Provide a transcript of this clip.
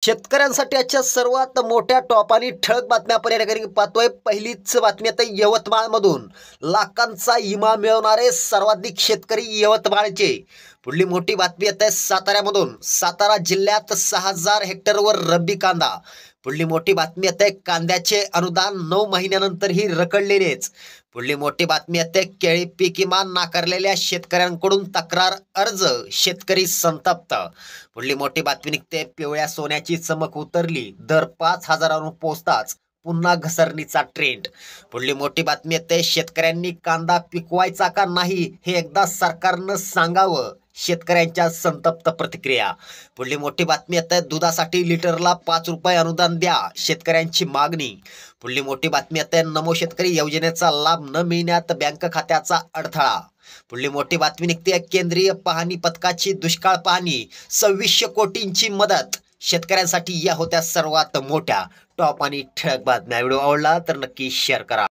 शेतकऱ्यांसाठी आजच्या सर्वात मोठ्या टॉप आणि ठळक बातम्या आपण या ठिकाणी पाहतोय. पहिलीच बातमी आता यवतमाळमधून लाखांचा विमा मिळवणारे सर्वाधिक शेतकरी यवतमाळचे. पुढली मोठी बातमी येत आहे साताऱ्यामधून. सातारा जिल्ह्यात 6,000 हेक्टरवर रब्बी कांदा. पुढली मोठी बातमी येत आहे कांद्याचे अनुदान 9 महिन्यानंतरही रखडलेलेच. पुढली मोठी बातमी येते केळी पीक विमा नाकारलेल्या शेतकऱ्यांकडून तक्रार अर्ज, शेतकरी संतप्त. पुढली मोठी बातमी निघते पिवळ्या सोन्याची चमक उतरली, दर 5,000वरून पोहोचताच पुन्हा घसरणीचा ट्रेंड. पुढली मोठी बातमी येते शेतकऱ्यांनी कांदा पिकवायचा का नाही हे एकदा सरकारनं सांगावं, शेतकऱ्यांच्या संतप्त प्रतिक्रिया. पुढली मोठी बातमी येते दुधासाठी लिटरला 5 रुपये अनुदान द्या, शेतकऱ्यांची मागणी. पुढली मोठी बातमी येते नमो शेतकरी योजनेचा लाभ न मिळण्यात बँक खात्याचा अडथळा. पुढली मोठी बातमी निघते केंद्रीय पाहणी पथकाची दुष्काळ पाहणी, 2600 कोटींची मदत. शेतकऱ्यांसाठी या होत्या सर्वात मोठ्या टॉप आणि ठळक बातम्या. व्हिडिओ आवडला तर नक्की शेअर करा.